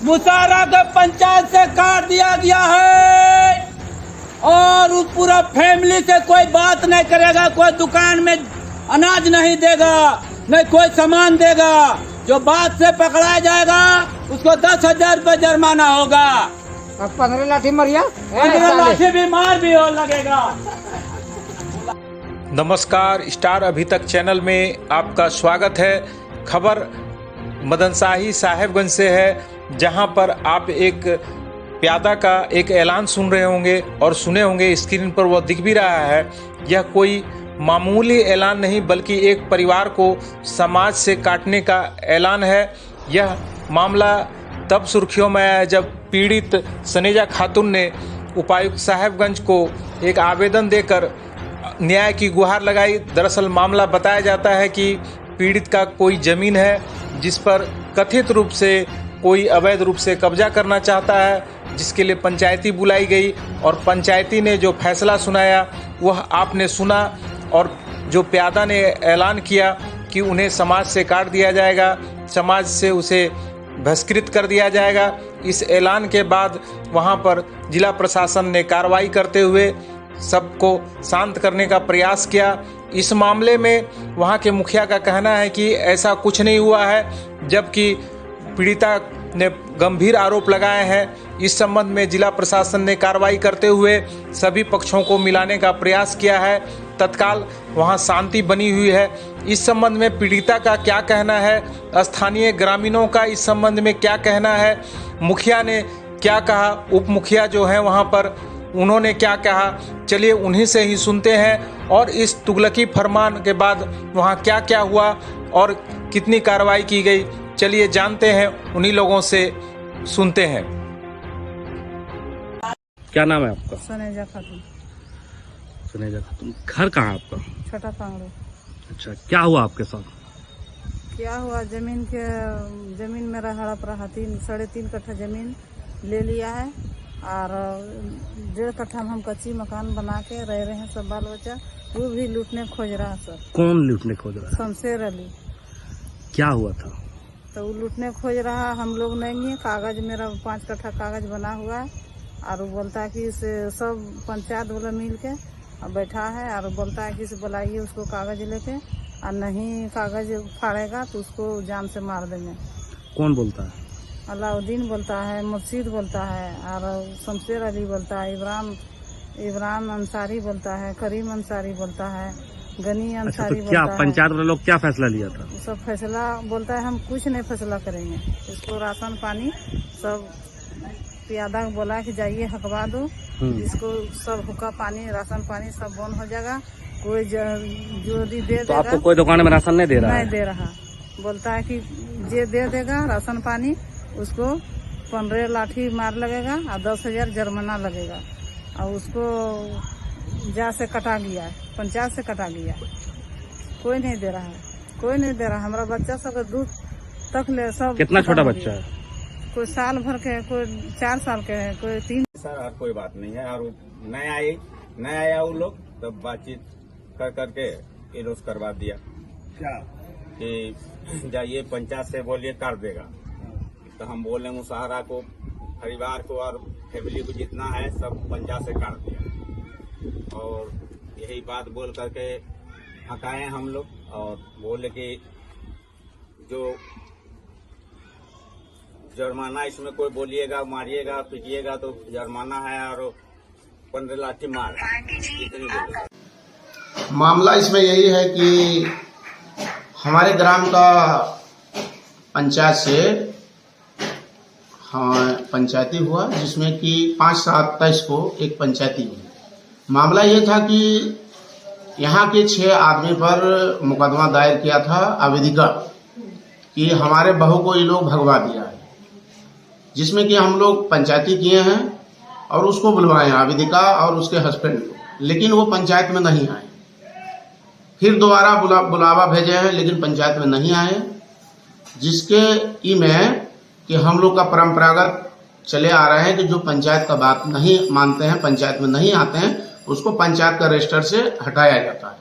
मुसारा के पंचायत से काट दिया गया है और उस पूरा फैमिली से कोई बात नहीं करेगा। कोई दुकान में अनाज नहीं देगा, नहीं कोई सामान देगा। जो बात से पकड़ा जाएगा उसको 10,000 रुपये जुर्माना होगा। 15 लाठी मरिया, 15 लाठी भी मार भी हो लगेगा। नमस्कार, स्टार अभी तक चैनल में आपका स्वागत है। खबर मदनशाही साहेबगंज से है, जहां पर आप एक प्यादा का एक ऐलान सुन रहे होंगे और सुने होंगे, स्क्रीन पर वह दिख भी रहा है। यह कोई मामूली ऐलान नहीं बल्कि एक परिवार को समाज से काटने का ऐलान है। यह मामला तब सुर्खियों में आया जब पीड़ित सनेजा खातून ने उपायुक्त साहेबगंज को एक आवेदन देकर न्याय की गुहार लगाई। दरअसल मामला बताया जाता है कि पीड़ित का कोई ज़मीन है जिस पर कथित रूप से कोई अवैध रूप से कब्जा करना चाहता है, जिसके लिए पंचायती बुलाई गई और पंचायती ने जो फैसला सुनाया वह आपने सुना। और जो प्यादा ने ऐलान किया कि उन्हें समाज से काट दिया जाएगा, समाज से उसे बहिष्कृत कर दिया जाएगा। इस ऐलान के बाद वहां पर जिला प्रशासन ने कार्रवाई करते हुए सबको शांत करने का प्रयास किया। इस मामले में वहां के मुखिया का कहना है कि ऐसा कुछ नहीं हुआ है, जबकि पीड़िता ने गंभीर आरोप लगाए हैं। इस संबंध में जिला प्रशासन ने कार्रवाई करते हुए सभी पक्षों को मिलाने का प्रयास किया है। तत्काल वहां शांति बनी हुई है। इस संबंध में पीड़िता का क्या कहना है, स्थानीय ग्रामीणों का इस संबंध में क्या कहना है, मुखिया ने क्या कहा, उप मुखिया जो है वहां पर उन्होंने क्या कहा, चलिए उन्हीं से ही सुनते हैं। और इस तुगलकी फरमान के बाद वहाँ क्या क्या हुआ और कितनी कार्रवाई की गई, चलिए जानते हैं, उन्हीं लोगों से सुनते हैं। क्या नाम है आपका? सनेजा खातून। सनेजा खातून। घर कहाँ है आपका? छोटा कांगड़े। अच्छा, क्या हुआ आपके साथ? क्या हुआ, जमीन मेरा हड़प रहा, 3.5 कट्ठा जमीन ले लिया है और 1.5 कट्ठा में हम कच्ची मकान बना के रह रहे हैं सब बाल बच्चा। वो भी लूटने खोज रहा है सर। कौन लूटने खोज रहा है? शमशेर अली। क्या हुआ था? तो वो लूटने खोज रहा, हम लोग नहीं है। कागज मेरा 5 कट्ठा कागज बना हुआ है और वो बोलता है कि इसे सब पंचायत वाला मिल के बैठा है और बोलता है कि इसे बुलाइए उसको कागज लेके, और नहीं कागज फाड़ेगा तो उसको जान से मार देंगे। कौन बोलता है? अलाउद्दीन बोलता है, मुर्शीद बोलता है और शमशेर अली बोलता है, इब्राहिम अंसारी बोलता है, करीम अंसारी बोलता है, गनी अंसारी तो क्या बोलता है। पंचायत वाले लोग क्या फैसला लिया था? सब फैसला बोलता है हम कुछ नहीं फैसला करेंगे, इसको राशन पानी सब प्यादा बोला कि जाइए हकवा दो, इसको सब हुक्का पानी राशन पानी सब बंद हो जाएगा। कोई जो दे तो देगा। आपको कोई दुकान में राशन नहीं दे रहा है? नहीं दे रहा, बोलता है कि जे दे देगा राशन पानी उसको 15 लाठी मार लगेगा और 10,000 जुर्माना लगेगा। और उसको जा से कटा गया है, पंचायत से कटा गया है। कोई नहीं दे रहा है, कोई नहीं दे रहा। हमारा बच्चा सब दूध तक ले सब। कितना छोटा बच्चा है? कोई साल भर के है, कोई 4 साल के है, कोई 3। सर और कोई बात नहीं है। और नहीं आया वो लोग, तब बातचीत कर करके इरोज करवा दिया क्या कि जाइए पंचायत से बोलिए कर देगा। तो हम बोले मुसहरा को, परिवार को और फैमिली को जितना है सब पंचायत से काट दिया। और यही बात बोल करके हटाए हम लोग और बोले कि जो जुर्माना इसमें कोई बोलिएगा, मारिएगा, पीटिएगा तो जुर्माना है और 15 लाठी मार। इतनी बोले। मामला इसमें यही है कि हमारे ग्राम का पंचायत से पंचायती हुआ, जिसमें कि 5/7/23 को एक पंचायती हुई। मामला ये था कि यहाँ के 6 आदमी पर मुकदमा दायर किया था आवेदिका कि हमारे बहू को ये लोग भगवा दिया है, जिसमें कि हम लोग पंचायती किए हैं और उसको बुलवाए हैं, आवेदिका और उसके हस्बैंड को, लेकिन वो पंचायत में नहीं आए। फिर दोबारा बुलावा भेजे हैं लेकिन पंचायत में नहीं आए, जिसके ई में कि हम लोग का परंपरागत चले आ रहे हैं कि जो पंचायत का बात नहीं मानते हैं, पंचायत में नहीं आते हैं, उसको पंचायत का रजिस्टर से हटाया जाता है।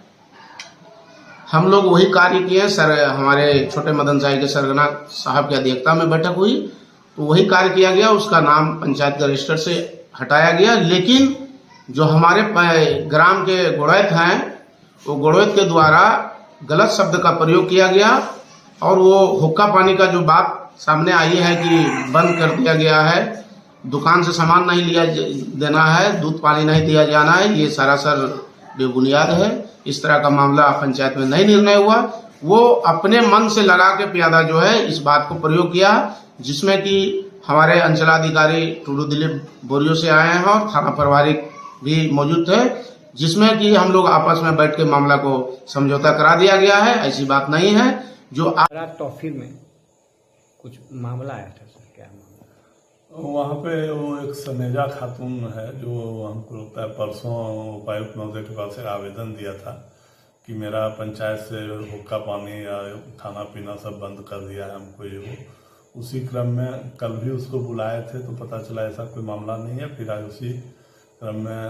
हम लोग वही कार्य किए। सर हमारे छोटे मदनशाही के सरगना साहब की अध्यक्षता में बैठक हुई तो वही कार्य किया गया, उसका नाम पंचायत के रजिस्टर से हटाया गया। लेकिन जो हमारे ग्राम के गुड़ैत हैं, वो गुड़ैत के द्वारा गलत शब्द का प्रयोग किया गया और वो हुक्का पानी का जो बात सामने आई है कि बंद कर दिया गया है, दुकान से सामान नहीं लिया देना है, दूध पानी नहीं दिया जाना है, ये सरासर बेबुनियाद है। इस तरह का मामला पंचायत में नहीं निर्णय हुआ। वो अपने मन से लगा के प्यादा जो है इस बात को प्रयोग किया, जिसमें कि हमारे अंचलाधिकारी टूडू दिलीप बोरियो से आए हैं और थाना प्रभारी भी मौजूद थे, जिसमें कि हम लोग आपस में बैठ के मामला को समझौता करा दिया गया है। ऐसी बात नहीं है। जो टॉफी में कुछ मामला आया था सर, क्या मामला? वहाँ पे वो एक सनेजा खातून है, जो हमको लगता है परसों उपायुक्त महोदय के पास आवेदन दिया था कि मेरा पंचायत से हुक्का पानी या खाना पीना सब बंद कर दिया है हमको ये वो। उसी क्रम में कल भी उसको बुलाए थे तो पता चला ऐसा कोई मामला नहीं है। फिर आज उसी क्रम में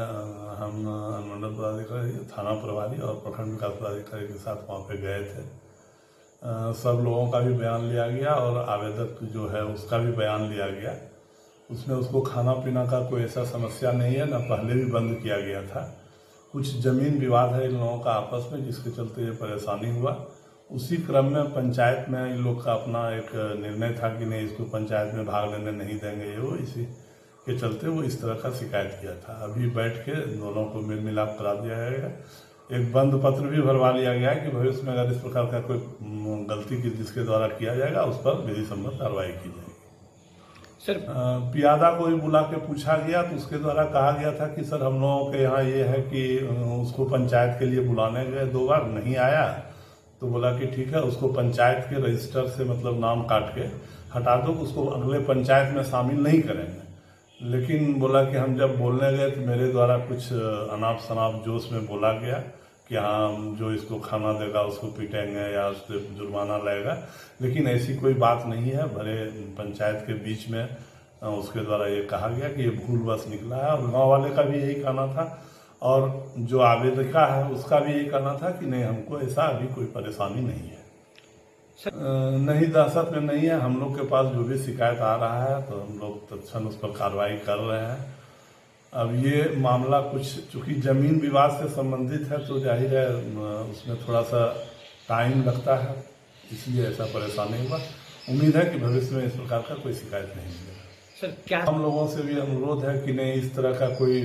हम अनुमंडल पदाधिकारी, थाना प्रभारी और प्रखंड विकास पदाधिकारी के साथ वहाँ पे गए थे। सब लोगों का भी बयान लिया गया और आवेदक जो है उसका भी बयान लिया गया। उसमें उसको खाना पीना का कोई ऐसा समस्या नहीं है, न पहले भी बंद किया गया था। कुछ जमीन विवाद है इन लोगों का आपस में, जिसके चलते ये परेशानी हुआ। उसी क्रम में पंचायत में इन लोग का अपना एक निर्णय था कि नहीं, इसको पंचायत में भाग लेने नहीं देंगे ये वो, इसी के चलते वो इस तरह का शिकायत किया था। अभी बैठ के दोनों को मेल मिलाप करा दिया जाएगा। एक बंद पत्र भी भरवा लिया गया है कि भविष्य में अगर इस प्रकार का कोई गलती की जिसके द्वारा किया जाएगा उस पर विधि सम्मत कार्रवाई की जाएगी। सर पियादा को भी बुला के पूछा गया तो उसके द्वारा कहा गया था कि सर हम लोगों के यहाँ ये है कि उसको पंचायत के लिए बुलाने गए, 2 बार नहीं आया, तो बोला कि ठीक है उसको पंचायत के रजिस्टर से मतलब नाम काट के हटा दो, उसको अगले पंचायत में शामिल नहीं करेंगे। लेकिन बोला कि हम जब बोलने गए तो मेरे द्वारा कुछ अनाप शनाप जोश में बोला गया कि हाँ जो इसको खाना देगा उसको पीटेंगे या उससे जुर्माना लगेगा। लेकिन ऐसी कोई बात नहीं है। भले पंचायत के बीच में उसके द्वारा ये कहा गया कि ये भूलवश निकला है और गांव वाले का भी यही कहना था और जो आवेदका है उसका भी यही कहना था कि नहीं हमको ऐसा अभी कोई परेशानी नहीं है। नहीं, दहशत में नहीं है। हम लोग के पास जो भी शिकायत आ रहा है तो हम लोग तत्क्षण उस पर कार्रवाई कर रहे हैं। अब ये मामला कुछ चूंकि जमीन विवाद से संबंधित है तो जाहिर है उसमें थोड़ा सा टाइम लगता है, इसलिए ऐसा परेशानी हुआ। उम्मीद है कि भविष्य में इस प्रकार का कोई शिकायत नहीं मिलेगा। सर क्या हम लोगों से भी अनुरोध है कि नहीं इस तरह का कोई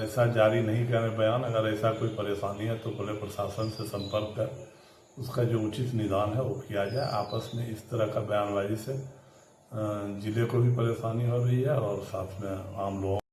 ऐसा जारी नहीं करें बयान। अगर ऐसा कोई परेशानी है तो पहले प्रशासन से संपर्क कर उसका जो उचित निदान है वो किया जाए। आपस में इस तरह का बयानबाजी से जिले को भी परेशानी हो रही है और साथ में आम लोगों